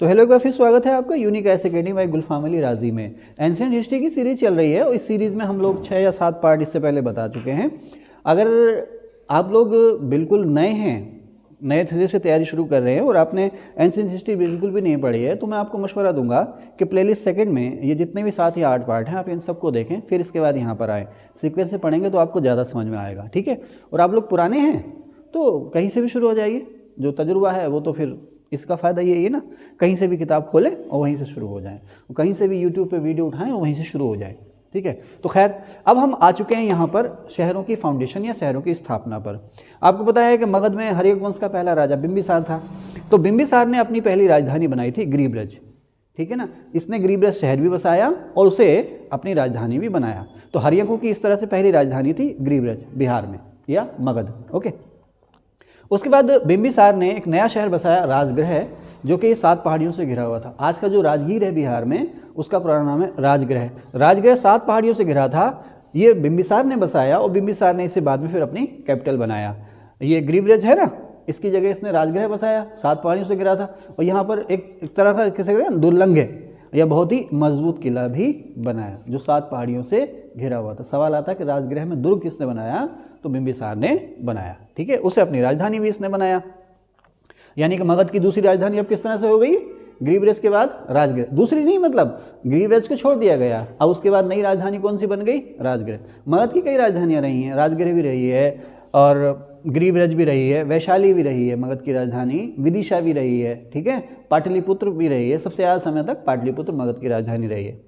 तो हेलो, एक बार फिर स्वागत है आपका यूनिक एस अकेडमी बाय गुलफाम अली राजी में। एंशिएंट हिस्ट्री की सीरीज चल रही है और इस सीरीज़ में हम लोग 6 या 7 पार्ट इससे पहले बता चुके हैं। अगर आप लोग बिल्कुल नए हैं, नए सिरे से तैयारी शुरू कर रहे हैं और आपने एंशिएंट हिस्ट्री बिल्कुल भी नहीं पढ़ी है, तो मैं आपको मशवरा दूंगा कि प्लेलिस्ट सेकंड में ये जितने भी 7 या 8 पार्ट हैं आप इन सबको देखें, फिर इसके बाद यहाँ पर आएँ। सीक्वेंस से पढ़ेंगे तो आपको ज़्यादा समझ में आएगा, ठीक है। और आप लोग पुराने हैं तो कहीं से भी शुरू हो जाइए, जो तजुर्बा है वो तो फिर इसका फ़ायदा ये है ना, कहीं से भी किताब खोलें और वहीं से शुरू हो जाएं, और कहीं से भी यूट्यूब पे वीडियो उठाएं और वहीं से शुरू हो जाएं, ठीक है। तो खैर, अब हम आ चुके हैं यहाँ पर शहरों की फाउंडेशन या शहरों की स्थापना पर। आपको पता है कि मगध में हर्यक वंश का पहला राजा बिंबिसार था। तो बिंबिसार ने अपनी पहली राजधानी बनाई थी ग्रीब्रज, ठीक है ना। इसने ग्रीब्रज शहर भी बसाया और उसे अपनी राजधानी भी बनाया। तो हर्यकों की इस तरह से पहली राजधानी थी ग्रीब्रज, बिहार में या मगध, ओके। उसके बाद बिंबिसार ने एक नया शहर बसाया राजगृह, जो कि 7 पहाड़ियों से घिरा हुआ था। आज का जो राजगीर है बिहार में, उसका पुराना नाम है राजगृह। राजगृह 7 पहाड़ियों से घिरा था, ये बिंबिसार ने बसाया और बिंबिसार ने इसे बाद में फिर अपनी कैपिटल बनाया। ये ग्रीब्रज है ना, इसकी जगह इसने राजगृह बसाया, 7 पहाड़ियों से घिरा था। और यहाँ पर एक तरह का कैसे करें, दुर्लंघ है, यह बहुत ही मजबूत किला भी बनाया जो 7 पहाड़ियों से घिरा हुआ था। सवाल आता है कि राजगृह में दुर्ग किसने बनाया, तो बिंबिसार ने बनाया, ठीक है। उसे अपनी राजधानी भी इसने बनाया, यानी कि मगध की दूसरी राजधानी अब किस तरह से हो गई, ग्रीब्रज के बाद राजगृह। दूसरी नहीं, मतलब ग्रीब्रज को छोड़ दिया गया, अब उसके बाद नई राजधानी कौन सी बन गई, राजगृह। मगध की कई राजधानियां रही हैं, राजगृह भी रही है और ग्रीब्रज भी रही है, वैशाली भी रही है मगध की राजधानी, विदिशा भी रही है, ठीक है, पाटलिपुत्र भी रही है। सबसे ज़्यादा समय तक पाटलिपुत्र मगध की राजधानी रही है।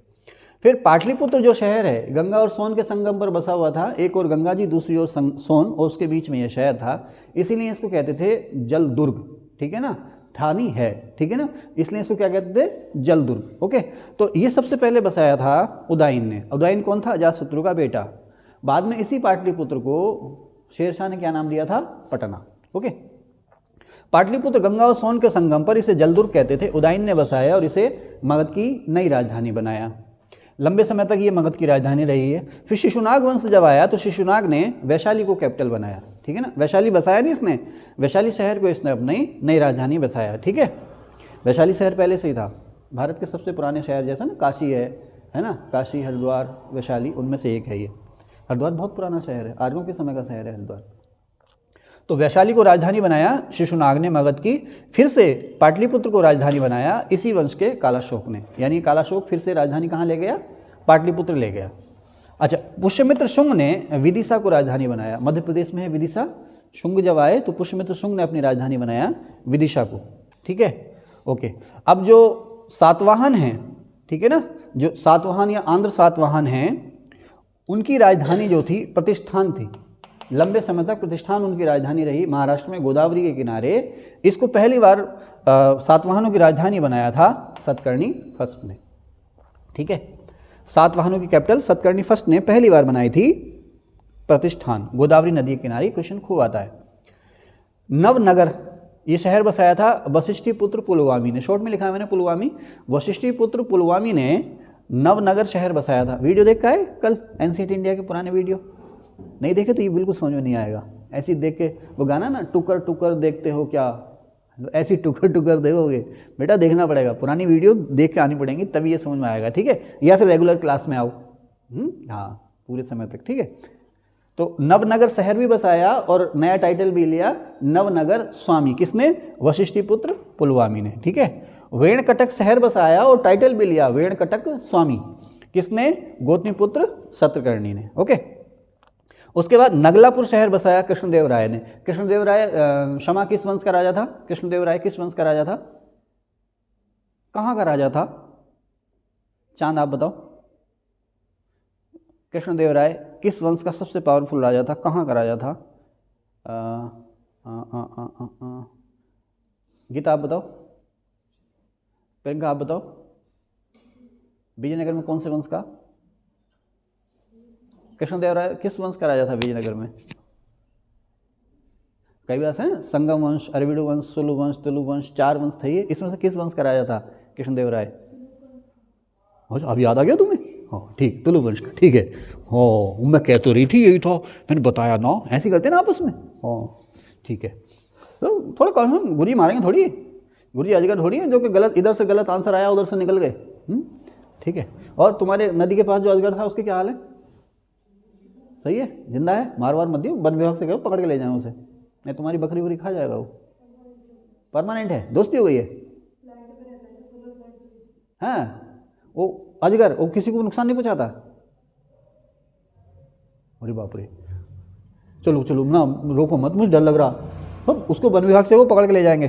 फिर पाटलिपुत्र जो शहर है, गंगा और सोन के संगम पर बसा हुआ था। एक और गंगा जी, दूसरी ओर सोन, और उसके बीच में यह शहर था, इसीलिए इसको कहते थे जल दुर्ग, ठीक है ना। थानी है, ठीक है ना, इसलिए इसको क्या कहते थे, जल दुर्ग, ओके। तो ये सबसे पहले बसाया था उदयन ने। उदयन कौन था, अजातशत्रु का बेटा। बाद में इसी पाटलिपुत्र को शेरशाह ने क्या नाम दिया था, पटना, ओके। पाटलिपुत्र गंगा और सोन के संगम पर, इसे जलदुर्ग कहते थे। उदयन ने बसाया और इसे मगध की नई राजधानी बनाया। लंबे समय तक ये मगध की राजधानी रही है। फिर शिशुनाग वंश जब आया तो शिशुनाग ने वैशाली को कैपिटल बनाया, ठीक है ना। वैशाली बसाया नहीं इसने, वैशाली शहर को इसने अपनी नई राजधानी बसाया, ठीक है। वैशाली शहर पहले से ही था, भारत के सबसे पुराने शहर जैसा ना काशी है ना, काशी, हरिद्वार, वैशाली, उनमें से एक है ये। हरिद्वार बहुत पुराना शहर है, आर्यों के समय का शहर है हरिद्वार। तो वैशाली को राजधानी बनाया शिशुनाग ने मगध की। फिर से पाटलिपुत्र को राजधानी बनाया इसी वंश के कालाशोक ने, यानी कालाशोक फिर से राजधानी कहाँ ले गया, पाटलिपुत्र ले गया। अच्छा, पुष्यमित्र शुंग ने विदिशा को राजधानी बनाया। मध्य प्रदेश में है विदिशा। शुंग जब आए तो पुष्यमित्र शुंग ने अपनी राजधानी बनाया विदिशा को, ठीक है, ओके। अब जो सातवाहन हैं, ठीक है ना, जो सातवाहन या आंध्र सातवाहन हैं, उनकी राजधानी जो थी प्रतिष्ठान थी। लंबे समय तक प्रतिष्ठान उनकी राजधानी रही, महाराष्ट्र में गोदावरी के किनारे। इसको पहली बार सातवाहनों की राजधानी बनाया था सतकर्णी फर्स्ट ने, ठीक है। सातवाहनों की कैपिटल सतकर्णी फर्स्ट ने पहली बार बनाई थी प्रतिष्ठान, गोदावरी नदी के किनारे। क्वेश्चन खूब आता है। नवनगर, ये शहर बसाया था वशिष्ठी पुत्र पुलवामी ने। शॉर्ट में लिखा है मैंने पुलवामी। वशिष्ठी पुत्र पुलवामी ने नवनगर शहर बसाया था। वीडियो देख का है कल, एनसीईआरटी इंडिया के पुराने वीडियो नहीं देखे तो ये बिल्कुल समझ में नहीं आएगा। ऐसे ही देख के, वो गाना ना, टुकर टुकर देखते हो क्या, ऐसी टुकर टुकर देखोगे, बेटा देखना पड़ेगा, पुरानी वीडियो देख के आनी पड़ेंगी, तभी ये समझ में आएगा, ठीक है। या फिर रेगुलर क्लास में आओ, हाँ, पूरे समय तक, ठीक है। तो नवनगर शहर भी बसाया और नया टाइटल भी लिया, नवनगर स्वामी। किसने, वशिष्ठीपुत्र पुलवामी ने, ठीक है। वेणकटक शहर बसाया और टाइटल भी लिया वेणकटक स्वामी। किसने, गौतमीपुत्र सतकर्णी ने, ओके। उसके बाद नगलापुर शहर बसाया कृष्णदेव राय ने। कृष्णदेव राय क्षमा किस वंश का राजा था, कृष्णदेव राय किस वंश का राजा था, कहाँ का राजा था, चांद आप बताओ। कृष्णदेव राय किस वंश का सबसे पावरफुल राजा था, कहाँ का राजा था, गीता आप बताओ, प्रियंका आप बताओ। विजयनगर में कौन से वंश का, कृष्णदेव राय किस वंश का राजा था विजयनगर में। कई बार है, संगम वंश, अरविड़ वंश, सुलु वंश, तुलु वंश, 4 वंश थे ये। इसमें से किस वंश का राजा था कृष्णदेव राय, अब याद आ गया तुम्हें, हाँ ठीक, तुलु वंश का, ठीक है। हाँ, मैं कह तो रही थी यही था, मैंने बताया ना, ऐसे करते ना आपस में, हाँ ठीक है। तो थोड़ा कौन गुरी मारेंगे थोड़ी, गुरु जी अजगर थोड़ी है जो कि गलत, इधर से गलत आंसर आया उधर से निकल गए। ठीक है। और तुम्हारे नदी के पास जो अजगर था उसके क्या हाल है? सही है, जिंदा है? मार वार मत दियो, वन विभाग से कहो पकड़ के ले जाए उसे, नहीं तुम्हारी बकरी वकरी खा जाएगा वो। परमानेंट है, दोस्ती हो गई है। हाँ, वो अजगर वो किसी को नुकसान नहीं पहुंचाता। अरे बाप रे, चलो चलो ना, रोको मत, मुझे डर लग रहा। अब उसको वन विभाग से वो पकड़ के ले जाएंगे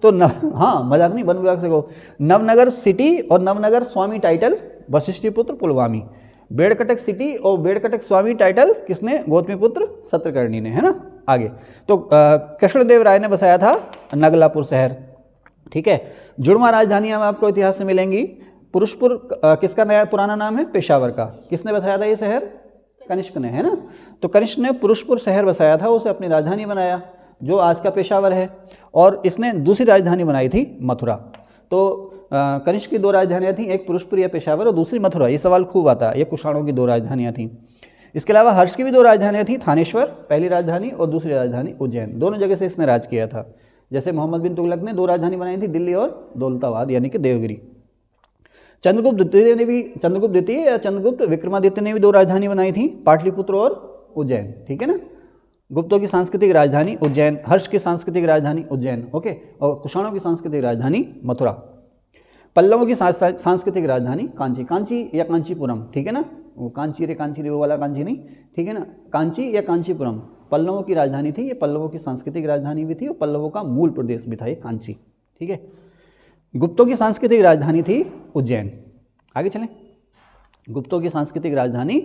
तो हाँ मजाक नहीं, वन विभाग से को। नवनगर सिटी और नवनगर स्वामी टाइटल वशिष्ठी पुत्र पुलवामी। बेड़कटक सिटी और बेड़कटक स्वामी टाइटल किसने? गौतमी पुत्र सत्यकर्णी ने, है ना। आगे तो कृष्णदेव राय ने बसाया था नगलापुर शहर। ठीक है। जुड़वा राजधानियां आपको इतिहास से मिलेंगी। पुरुषपुर किसका नया पुराना नाम है? पेशावर का। किसने बसाया था ये शहर? कनिष्क ने, है ना। तो कनिष्क ने पुरुषपुर शहर बसाया था, उसे अपनी राजधानी बनाया जो आज का पेशावर है। और इसने दूसरी राजधानी बनाई थी मथुरा। तो कनिष्क की दो राजधानियाँ थीं, एक पुरुषपुर या पेशावर और दूसरी मथुरा। ये सवाल खूब आता है, ये कुषाणों की दो राजधानियाँ थीं। इसके अलावा हर्ष की भी दो राजधानियाँ थीं, थानेश्वर पहली राजधानी और दूसरी राजधानी उज्जैन। दोनों जगह से इसने राज किया था। जैसे मोहम्मद बिन तुगलक ने दो राजधानी बनाई थी, दिल्ली और दौलताबाद यानी कि देवगिरी। चंद्रगुप्त द्वितीय या चंद्रगुप्त विक्रमादित्य ने भी दो राजधानी बनाई थी, पाटलिपुत्र और उज्जैन। ठीक है ना। गुप्तों की सांस्कृतिक राजधानी उज्जैन, हर्ष की सांस्कृतिक राजधानी उज्जैन, ओके, और कुषाणों की सांस्कृतिक राजधानी मथुरा। पल्लवों की सांस्कृतिक राजधानी कांची, कांची या कांचीपुरम। ठीक है ना, वो कांची रे वो वाला कांची नहीं, ठीक है ना, कांची या कांचीपुरम पल्लवों की राजधानी थी। ये पल्लवों की सांस्कृतिक राजधानी भी थी और पल्लवों का मूल प्रदेश भी था ये कांची। ठीक है। गुप्तों की सांस्कृतिक राजधानी थी उज्जैन। आगे चलें, गुप्तों की सांस्कृतिक राजधानी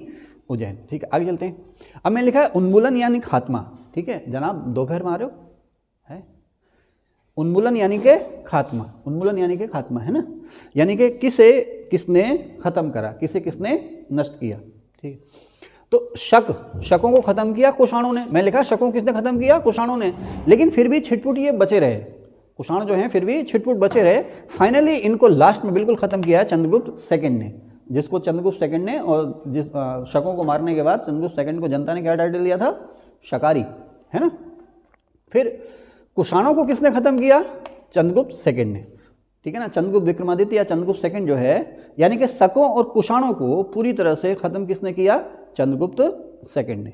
उज्जैन। ठीक है, आगे चलते हैं। अब मैं लिखा है उन्मूलन यानी खात्मा। ठीक है जनाब, दोपहर में आ रहे हो? है उन्मूलन यानी के खात्मा, उन्मूलन यानी के खात्मा, है ना। यानी कि किसे किसने खत्म करा, किसे किसने नष्ट किया। ठीक है। तो शकों को खत्म किया कुषाणों ने। मैं लिखा शकों किसने खत्म किया? कुषाणों ने। लेकिन फिर भी छिटपुट ये बचे रहे, कुषाण जो हैं फिर भी छिटपुट बचे रहे। फाइनली इनको लास्ट में बिल्कुल खत्म किया है चंद्रगुप्त सेकंड ने, जिसको चंद्रगुप्त सेकंड ने, और जिस शकों को मारने के बाद चंद्रगुप्त सेकंड को जनता ने क्या टाइटल दिया था? शकारी, है ना। फिर कुषाणों को किसने खत्म किया? चंद्रगुप्त सेकंड ने। ठीक है ना। चंद्रगुप्त विक्रमादित्य या चंद्रगुप्त सेकंड जो है, यानी कि शकों और कुषाणों को पूरी तरह से खत्म किसने किया? चंद्रगुप्त सेकंड ने।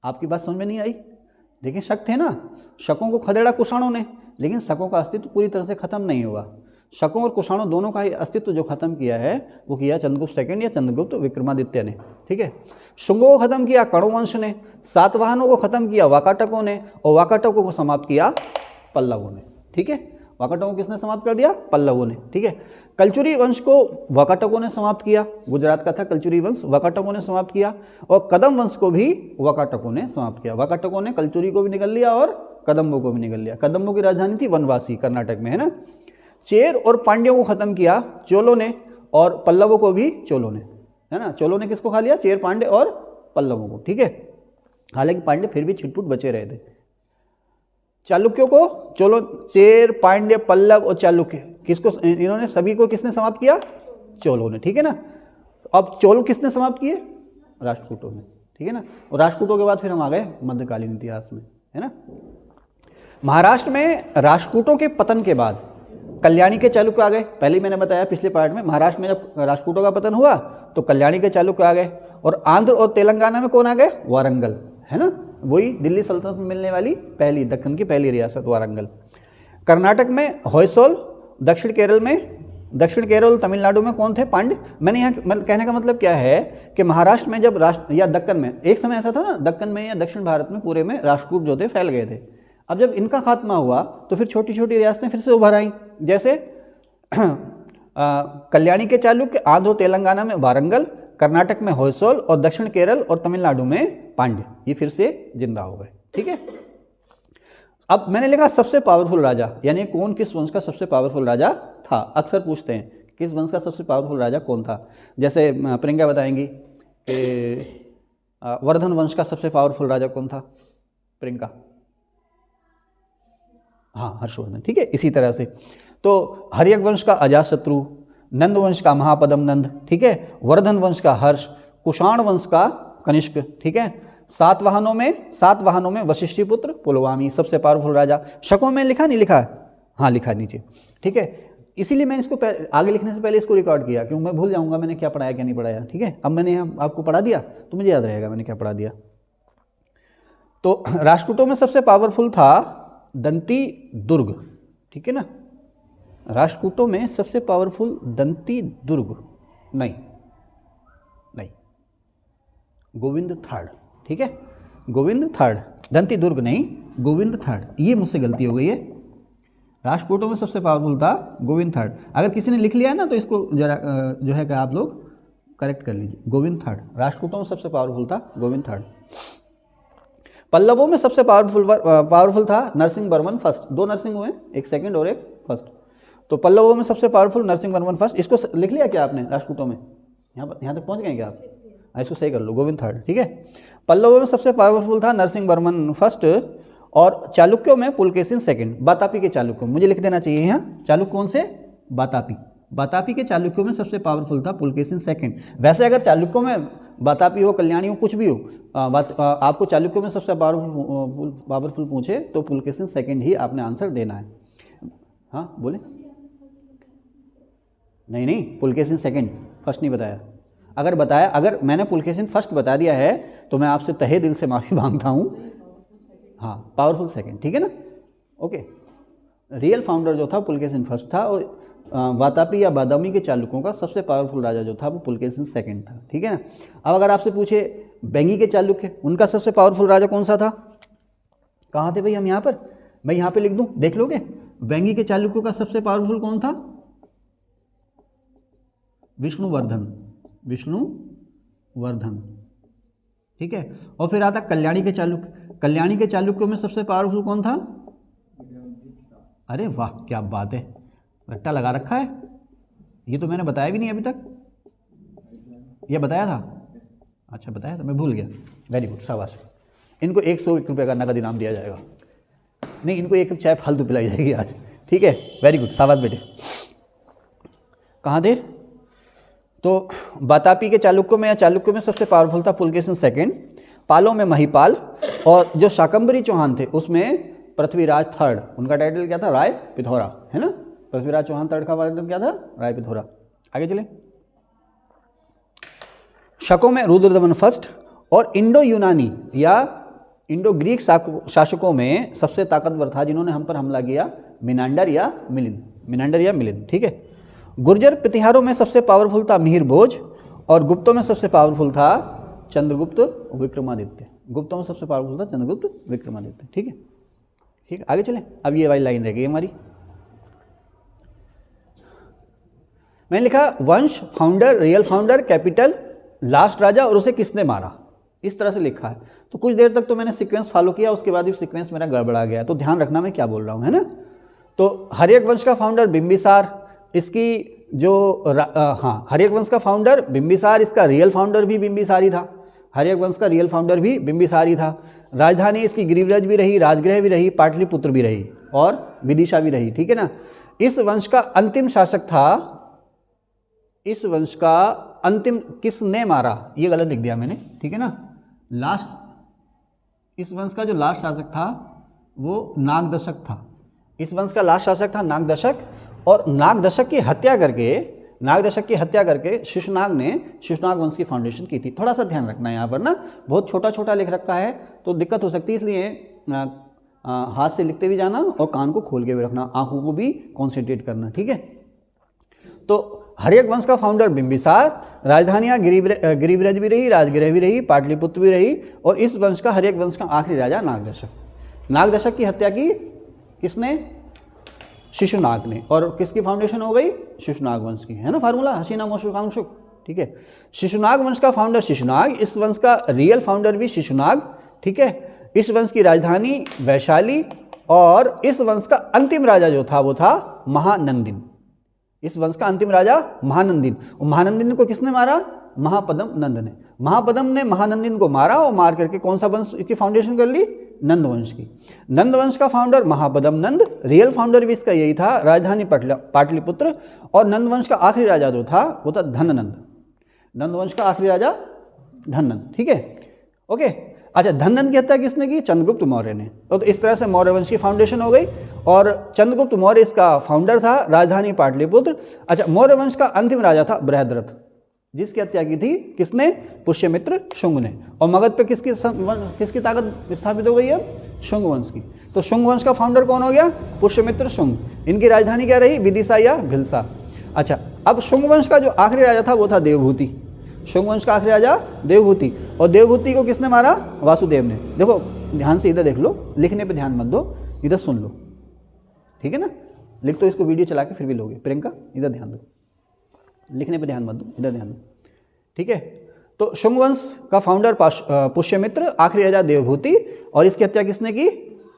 आपकी बात समझ में नहीं आई? देखिए शक थे ना, शकों को खदेड़ा कुषाणों ने, लेकिन शकों का अस्तित्व पूरी तरह से खत्म नहीं हुआ। शकों और कुषाणों दोनों का ही अस्तित्व जो खत्म किया है वो किया चंद्रगुप्त सेकंड या चंद्रगुप्त विक्रमादित्य ने। ठीक है। शुंगों को खत्म किया कणु वंश ने, सातवाहनों को खत्म किया वाकाटकों ने, और वाकाटकों को समाप्त किया पल्लवों ने। ठीक है। वाकाटकों को किसने समाप्त कर दिया? पल्लवों ने। ठीक है। कलचुरी वंश को वाकाटकों ने समाप्त किया, गुजरात का था कलचुरी वंश, वाकाटकों ने समाप्त किया। और कदम वंश को भी वाकाटकों ने समाप्त किया। वाकाटकों ने कलचुरी को भी निकल लिया और कदम्बों को भी निकल लिया। कदम्बों की राजधानी थी वनवासी, कर्नाटक में, है ना। चेर और पांड्यों को खत्म किया चोलों ने, और पल्लवों को भी चोलों ने, है ना। चोलों ने किसको खा लिया? चेर, पांड्य और पल्लवों को। ठीक है। हालांकि पांड्य फिर भी छिटपुट बचे रहे थे। चालुक्यों को चोलों, चेर, पांड्य, पल्लव और चालुक्य, किसको इन्होंने सभी को किसने समाप्त किया? चोलों ने। ठीक है ना। अब चोल किसने समाप्त किए? राष्ट्रकूटों ने। ठीक है ना। और राष्ट्रकूटों के बाद फिर हम आ गए मध्यकालीन इतिहास में, है ना। महाराष्ट्र में राष्ट्रकूटों के पतन के बाद कल्याणी के चालुक्य आ गए। पहले ही मैंने बताया पिछले पार्ट में, महाराष्ट्र में जब राष्ट्रकूटों का पतन हुआ तो कल्याणी के चालुक्य आ गए। और आंध्र और तेलंगाना में कौन आ गए? वारंगल, है ना। वही दिल्ली सल्तनत में मिलने वाली पहली, दक्कन की पहली रियासत वारंगल। कर्नाटक में होयसोल, दक्षिण केरल तमिलनाडु में कौन थे? पांड्य। मैंने यहाँ कहने का मतलब क्या है कि महाराष्ट्र में जब या दक्कन में, एक समय ऐसा था ना, दक्कन में या दक्षिण भारत में पूरे में राष्ट्रकूट जो थे फैल गए थे। अब जब इनका खात्मा हुआ तो फिर छोटी छोटी रियासतें फिर से उभर आईं, जैसे कल्याणी के चालुक्य, आंध्र तेलंगाना में वारंगल, कर्नाटक में होयसोल और दक्षिण केरल और तमिलनाडु में पांड्य, ये फिर से जिंदा हो गए। ठीक है। अब मैंने लिखा सबसे पावरफुल राजा, यानी कौन किस वंश का सबसे पावरफुल राजा था। अक्सर पूछते हैं किस वंश का सबसे पावरफुल राजा कौन था। जैसे प्रियंका बताएंगी कि वर्धन वंश का सबसे पावरफुल राजा कौन था? प्रियंका? हाँ, हर्षवर्धन। ठीक है। इसी तरह से तो हर्यक वंश का अजातशत्रु, नंद वंश का महापदम नंद, ठीक है, वर्धन वंश का हर्ष, कुषाण वंश का कनिष्क, ठीक है। सातवाहनों में वशिष्ठी पुत्र पुलवामी सबसे पावरफुल राजा। शकों में लिखा नहीं लिखा? हाँ लिखा है नीचे, ठीक है। इसीलिए मैंने इसको आगे लिखने से पहले इसको रिकॉर्ड किया, क्योंकि मैं भूल जाऊंगा मैंने क्या पढ़ाया क्या नहीं पढ़ाया, ठीक है। अब मैंने आपको पढ़ा दिया तो मुझे याद रहेगा मैंने क्या पढ़ा दिया। तो राष्ट्रकूटों में सबसे पावरफुल था दंती दुर्ग, ठीक है ना। राष्ट्रकूटों में सबसे पावरफुल दंती दुर्ग नहीं, गोविंद थर्ड, ठीक है, गोविंद थर्ड, दंती दुर्ग नहीं, गोविंद थर्ड। ये मुझसे गलती हो गई है, राष्ट्रकूटों में सबसे पावरफुल था गोविंद थर्ड। अगर किसी ने लिख लिया है ना तो इसको जरा जो है कि आप लोग करेक्ट कर लीजिए, गोविंद थर्ड, राष्ट्रकूटों में सबसे पावरफुल था गोविंद थर्ड। पल्लवों में सबसे पावरफुल था नरसिंह वर्मन फर्स्ट। दो नरसिंह हुए, एक सेकंड और एक फर्स्ट। तो पल्लवों में सबसे पावरफुल नरसिंह वर्मन फर्स्ट। इसको लिख लिया क्या आपने राष्ट्रकूटों में? यहाँ तक पहुँच गए क्या आप? इसको सही कर लो, गोविंद थर्ड, ठीक है। पल्लवों में सबसे पावरफुल था नरसिंह वर्मन फर्स्ट और चालुक्यों में पुलकेशिन सेकंड। बातापी के चालुक्यों, मुझे लिख देना चाहिए यहाँ, चालुक्य कौन से? बातापी। बातापी के चालुक्यों में सबसे पावरफुल था पुलकेशिन सेकंड। वैसे अगर चालुक्यों में बातापी हो, कल्याणी हो, कुछ भी हो, आपको चालुक्यों में सबसे पावरफुल पूछे तो पुलकेशिन सेकंड ही आपने आंसर देना है। हाँ बोले? नहीं, पुलकेशिन सेकंड, फर्स्ट नहीं बताया। अगर मैंने पुलकेशिन फर्स्ट बता दिया है तो मैं आपसे तहे दिल से माफ़ी मांगता हूँ। हाँ, पावरफुल सेकंड, ठीक है ना, ओके। रियल फाउंडर जो था पुलकेशिन फर्स्ट था और वातापी या बादामी के चालुक्यों का सबसे पावरफुल राजा जो था वो पुलकेशिन सेकंड था, ठीक है ना। अब अगर आपसे पूछे बेंगी के चालुक्य, उनका सबसे पावरफुल राजा कौन सा था? कहाँ थे भाई हम यहाँ पर? मैं यहाँ पे लिख दूँ, देख लोगे? बेंगी के चालुक्यों का सबसे पावरफुल कौन था? विष्णुवर्धन, ठीक है। और फिर आता कल्याणी के चालुक्य। कल्याणी के चालुक्यों में सबसे पावरफुल कौन था? अरे वाह, क्या बात है, रट्टा लगा रखा है। ये तो मैंने बताया भी नहीं अभी तक। ये बताया था? अच्छा बताया था, मैं भूल गया। वेरी गुड, शाबाश। इनको 101 रुपये का नगद इनाम दिया जाएगा। नहीं, इनको एक चाय फालतू पिलाई जाएगी आज, ठीक है। वेरी गुड, शाबाश बेटे। कहाँ थे? तो बातापी के चालुक्यों में या चालुक्यों में सबसे पावरफुल था पुलकेशिन सेकंड। पालों में महिपाल, और जो शाकंभरी चौहान थे उसमें पृथ्वीराज थर्ड। उनका टाइटल क्या था? राय पिथौरा, है ना। पृथ्वीराज चौहान थर्ड का टाइटल क्या था? राय पिथौरा। आगे चले। शकों में रुद्रदमन फर्स्ट, और इंडो यूनानी या इंडो ग्रीक शासकों में सबसे ताकतवर था जिन्होंने हम पर हमला किया, मिनांडर या मिलिंद, ठीक है। गुर्जर प्रतिहारों में सबसे पावरफुल था मिहिर भोज, और गुप्तों में सबसे पावरफुल था चंद्रगुप्त विक्रमादित्य। गुप्तों में सबसे पावरफुल था चंद्रगुप्त विक्रमादित्य, ठीक है। ठीक, आगे चलें। अब ये वाली लाइन रह गई हमारी। मैंने लिखा वंश, founder, real founder, capital, last राजा और उसे किसने मारा, इस तरह से लिखा है। तो कुछ देर तक तो मैंने सीक्वेंस फॉलो किया, उसके बाद भी सीक्वेंस मेरा गड़बड़ा गया, तो ध्यान रखना मैं क्या बोल रहा हूँ, है ना। तो हर्यक वंश का फाउंडर बिंबिसार, इसकी जो हर्यक वंश का फाउंडर बिंबिसार, इसका रियल फाउंडर भी बिंबिसार ही था। हर्यक वंश का रियल फाउंडर भी बिंबिसार ही था। राजधानी इसकी गिरिव्रज भी रही, राजगृह भी रही, पाटलिपुत्र भी रही और विदिशा भी रही, ठीक है ना। इस वंश का अंतिम शासक था, इस वंश का अंतिम किसने मारा, ये गलत लिख दिया मैंने, ठीक है ना। लास्ट, इस वंश का जो लास्ट शासक था वो नागदशक था। इस वंश का लास्ट शासक था नागदशक, और नागदशक की हत्या करके शिशुनाग ने शिशुनाग वंश की फाउंडेशन की थी। थोड़ा सा ध्यान रखना है यहाँ पर ना, बहुत छोटा छोटा लिख रखा है तो दिक्कत हो सकती है, इसलिए हाथ से लिखते भी जाना और कान को खोल के भी रखना, आंखों को भी कॉन्सेंट्रेट करना, ठीक है। तो हर्यक वंश का फाउंडर बिंबिसार, राजधानियाँ गिरिव्रज भी रही, राजगृह भी रही, पाटलिपुत्र भी रही, और इस वंश का, हर्यक वंश का आखिरी राजा नागदशक। नागदशक की हत्या की किसने? शिशुनाग ने। और किसकी फाउंडेशन हो गई? शिशुनाग वंश की, है ना फार्मूला, हसीना मोशुकांशुक, ठीक है। शिशुनाग वंश का फाउंडर शिशुनाग, इस वंश का रियल फाउंडर भी शिशुनाग, ठीक है। इस वंश की राजधानी वैशाली, और इस वंश का अंतिम राजा जो था वो था महानंदिन। इस वंश का अंतिम राजा महानंदिन। और महानंदिन को किसने मारा? महापदम नंद ने। महापदम ने महानंदिन को मारा और मार करके कौन सा वंश की फाउंडेशन कर ली? नंद वंश की। नंद वंश का फाउंडर महापदम नंद, रियल फाउंडर भी इसका यही था, राजधानी पाटलिपुत्र, और नंद वंश का आखिरी राजा जो था वो था धननंद। नंद वंश का आखिरी राजा धननंद, ठीक है, ओके। अच्छा, धननंद की हत्या किसने की? चंद्रगुप्त मौर्य ने। तो इस तरह से मौर्य वंश की फाउंडेशन हो गई। और चंद्रगुप्त मौर्य इसका फाउंडर था, राजधानी पाटलिपुत्र। अच्छा, मौर्य वंश का अंतिम राजा था बृहद्रथ, जिसकी हत्या की थी किसने? पुष्यमित्र शुंग ने। और मगध पे किसकी ताकत स्थापित हो गई है? शुंग वंश की। तो शुंग वंश का फाउंडर कौन हो गया? पुष्यमित्र शुंग। इनकी राजधानी क्या रही? विदिशा या भिलसा। अच्छा, अब शुंग वंश का जो आखिरी राजा था वो था देवभूति। शुंग वंश का आखिरी राजा देवभूति, और देवभूति को किसने मारा? वासुदेव ने। देखो ध्यान से, इधर देख लो, लिखने पे ध्यान मत दो, इधर सुन लो, ठीक है ना? लिख तो इसको वीडियो चला के फिर भी लोगे। प्रियंका इधर ध्यान दो, लिखने पे ध्यान मत दो, इधर ध्यान दो, ठीक है? तो शुंग वंश का फाउंडर पुष्यमित्र, आखिरी राजा देवभूति, और इसकी हत्या किसने की?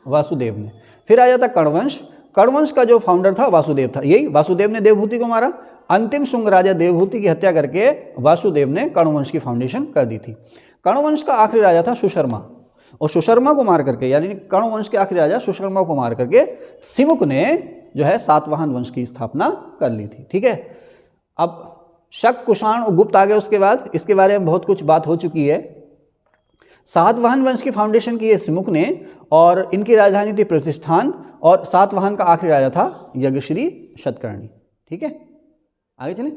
वासुदेव ने। फिर आ जाता कण्वंश। कण्वंश का जो फाउंडर था वासुदेव था, यही वासुदेव ने देवभूति को मारा। अंतिम शुंग राजा देवभूति की हत्या करके वासुदेव ने कण्वंश की फाउंडेशन कर दी थी। कण्वंश का आखिरी राजा था सुशर्मा, और सुशर्मा को मार करके, यानी कण्वंश के आखिरी राजा सुशर्मा को मार करके सिमुक ने जो है सातवाहन वंश की स्थापना कर ली थी, ठीक है? अब शक, कुषाण और गुप्त आ गए उसके बाद, इसके बारे में बहुत कुछ बात हो चुकी है। सातवाहन वंश की फाउंडेशन की है सिमुक ने, और इनकी राजधानी थी प्रतिष्ठान, और सातवाहन का आखिरी राजा था यज्ञश्री शतकर्णी, ठीक है? आगे चलें।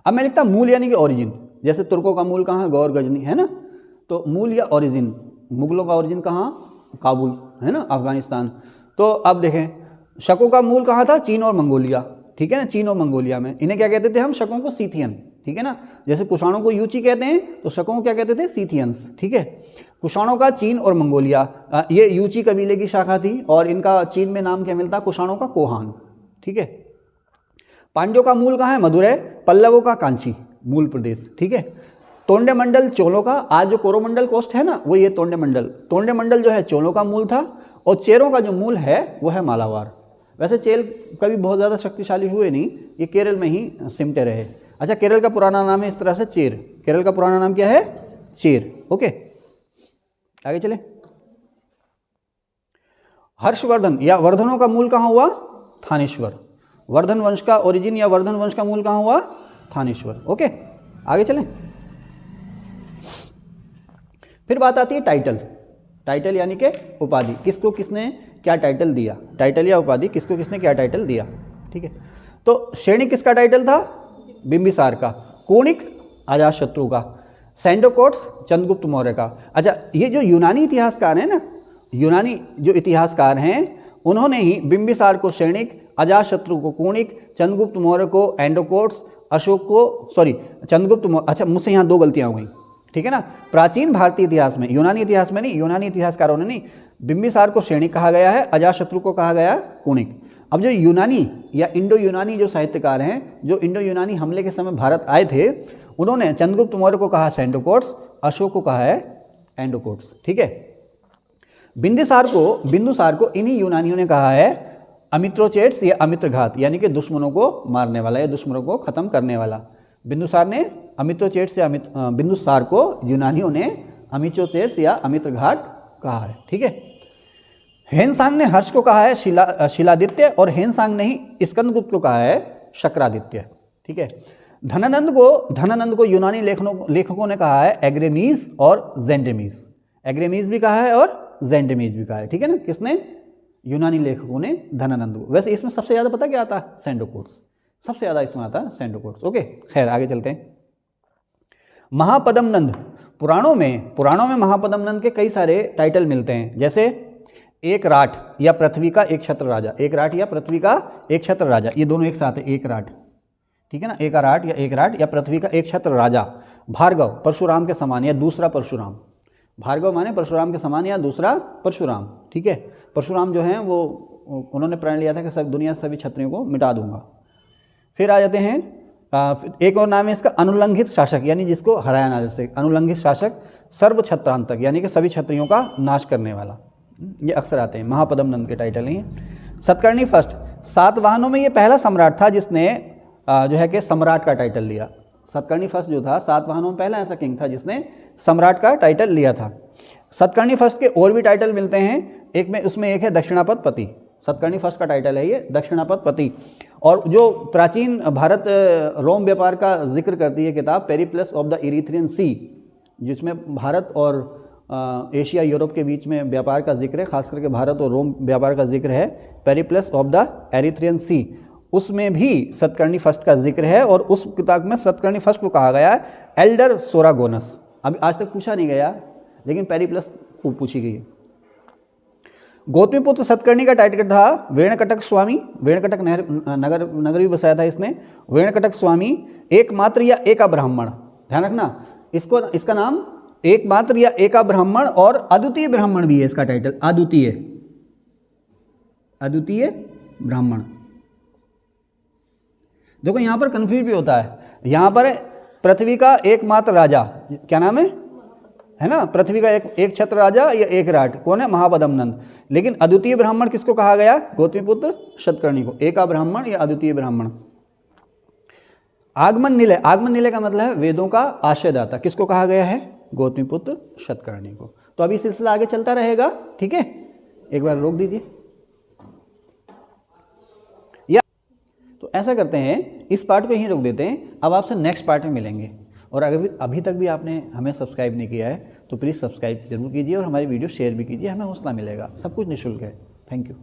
अब मैं लिखता मूल यानी कि ओरिजिन। जैसे तुर्कों का मूल कहाँ है? गौर गजनी, है ना? तो मूल या ओरिजिन, मुगलों का ओरिजिन कहाँ? काबुल, है ना, अफगानिस्तान। तो अब देखें, शकों का मूल कहाँ था? चीन और मंगोलिया, ठीक है ना? चीन और मंगोलिया में। इन्हें क्या कहते थे हम? शकों को सीथियन, ठीक है ना? जैसे कुषाणों को यूची कहते हैं, तो शकों को क्या कहते थे? सीथियंस, ठीक है? कुषाणों का चीन और मंगोलिया, ये यूची कबीले की शाखा थी, और इनका चीन में नाम क्या मिलता? कुषाणों का कोहान, ठीक है? पांड्यों का मूल कहाँ है? मदुरै। पल्लवों का कांची, मूल प्रदेश, ठीक है? तोंडेमंडल चोलों का, आज जो कोरोमंडल कोस्ट है ना, वो ये तोंडेमंडल। तोंडेमंडल जो है चोलों का मूल था, और चेरों का जो मूल है वो है मालावार। वैसे चेल कभी बहुत ज़्यादा शक्तिशाली हुए नहीं, ये केरल में ही सिमटे रहे। अच्छा, केरल का पुराना नाम है इस तरह से चेर। केरल का पुराना नाम क्या है? चेर, ओके? आगे चले। हर्षवर्धन या वर्धनों का मूल कहाँ हुआ? थानेश्वर। वर्धन वंश का ओरिजिन या वर्धन वंश का मूल कहाँ हुआ? थानेश्वर, ओके? आगे चलें। फिर बात आती है टाइटल। टाइटल यानी कि उपाधि, किसको किसने क्या टाइटल दिया? टाइटल या उपाधि, किसको किसने क्या टाइटल दिया, ठीक है? तो शैणिक किसका टाइटल था? बिंबिसार का। कोणिक अजातशत्रु का। सैंडोकोट्स चंद्रगुप्त मौर्य का। अच्छा, ये जो यूनानी इतिहासकार हैं ना, यूनानी जो इतिहासकार हैं, उन्होंने ही बिंबिसार को शैणिक, अजातशत्रु को कोणिक, चंद्रगुप्त मौर्य को एंडोकोट्स, अशोक को, सॉरी चंद्रगुप्त मौर्य, अच्छा मुझसे यहाँ दो गलतियाँ हो गई, ठीक है ना? प्राचीन भारतीय इतिहास में, यूनानी इतिहास में नहीं, यूनानी इतिहासकारों ने नहीं, बिंबिसार को शैणिक कहा गया है, अजातशत्रु को कहा गया कोणिक। अब जो यूनानी या इंडो यूनानी जो साहित्यकार हैं, जो इंडो यूनानी हमले के समय भारत आए थे, उन्होंने चंद्रगुप्त मौर्य को कहा सैंडोकोट्स, अशोक को कहा है एंडोकोट्स, ठीक है? बिंदुसार को इन्हीं यूनानियों ने कहा है अमित्रोचेट्स या अमित्रघात, यानी कि दुश्मनों को मारने वाला या दुश्मनों को खत्म करने वाला। बिंदुसार ने अमित्रोचेट्स या बिंदुसार को यूनानियों ने अमित्रोचेट्स या अमित्रघात कहा है, ठीक है? हेनसांग ने हर्ष को कहा है शिलादित्य, और हेनसांग ने ही स्कंदगुप्त को कहा है शक्रादित्य, ठीक है? धनानंद को यूनानी लेखकों ने कहा है एग्रेमीज और जेंडेमीज। एग्रेमीज भी कहा है और जेंडेमीज भी कहा है, ठीक है ना? किसने? यूनानी लेखकों ने धनानंद को। वैसे इसमें सबसे ज़्यादा पता क्या आता है? सैंडोकोट्स, सबसे ज़्यादा इसमें आता है सैंडोकोट्स, ओके? खैर आगे चलते हैं। महापद्म नंद, पुराणों में महापद्म नंद के कई सारे टाइटल मिलते हैं, जैसे एक राट या पृथ्वी का एक छत्र राजा। एक राट या पृथ्वी का एक छत्र राजा, ये दोनों एक साथ है, एक राट, ठीक है ना? एक राट या पृथ्वी का एक छत्र राजा। भार्गव, परशुराम के समान या दूसरा परशुराम। भार्गव माने परशुराम के समान या दूसरा परशुराम, ठीक है? परशुराम जो हैं वो उन्होंने प्रण लिया था कि सब दुनिया से सभी क्षत्रियों को मिटा दूंगा। फिर आ जाते हैं एक और नाम है इसका अनुल्लंघित शासक, यानी जिसको हराया ना जा सके। अनुल्लंघित शासक, सर्व छत्रांतक, यानी कि सभी क्षत्रियों का नाश करने वाला। ये अक्सर आते हैं, महापद्म नंद के टाइटल हैं। सतकर्णी फर्स्ट, सातवाहनों में ये पहला सम्राट था जिसने जो है कि सम्राट का टाइटल लिया। सतकर्णी फर्स्ट जो था, सातवाहनों में पहला ऐसा किंग था जिसने सम्राट का टाइटल लिया था। सतकर्णी फर्स्ट के और भी टाइटल मिलते हैं, उसमें एक है दक्षिणापथ पति। सतकर्णी फर्स्ट का टाइटल है ये दक्षिणापथ पति। और जो प्राचीन भारत रोम व्यापार का जिक्र करती है किताब पेरिप्लस ऑफ द इरीथ्रियन सी, जिसमें भारत और एशिया यूरोप के बीच में व्यापार का जिक्र है, खास करके भारत और रोम व्यापार का जिक्र है, पेरिप्लस ऑफ द एरिथ्रियन सी, उसमें भी सतकर्णी फर्स्ट का जिक्र है। और उस किताब में सतकर्णी फर्स्ट को कहा गया है एल्डर सोरागोनस। अभी आज तक पूछा नहीं गया, लेकिन पेरिप्लस खूब पूछी गई। गौतमीपुत्र सतकर्णी का टाइटल था वेणकटक स्वामी, वेणकटक नगर भी बसाया था इसने। वेणकटक स्वामी एकमात्र या एका ब्राह्मण, ध्यान रखना इसका नाम एकमात्र या एका ब्राह्मण और अद्वितीय ब्राह्मण भी है इसका टाइटल, अद्वितीय ब्राह्मण। देखो यहां पर कंफ्यूज भी होता है, यहां पर पृथ्वी का एकमात्र राजा, क्या नाम है ना, पृथ्वी का एक छत्र राजा या एक राट, कौन है, महापदमनंद। लेकिन अद्वितीय ब्राह्मण किसको कहा गया, गौतमीपुत्र सतकर्णी को, एका ब्राह्मण या अद्वितीय ब्राह्मण। आगमन निलय का मतलब है वेदों का आश्रयदाता, किसको कहा गया है, गौतमीपुत्र सतकर्णी को। तो अभी सिलसिला आगे चलता रहेगा, ठीक है, एक बार रोक दीजिए। या तो ऐसा करते हैं, इस पार्ट को यहीं रोक देते हैं, अब आपसे नेक्स्ट पार्ट में मिलेंगे। और अगर अभी तक भी आपने हमें सब्सक्राइब नहीं किया है तो प्लीज़ सब्सक्राइब जरूर कीजिए और हमारी वीडियो शेयर भी कीजिए, हमें हौसला मिलेगा। सब कुछ निःशुल्क है। Thank you.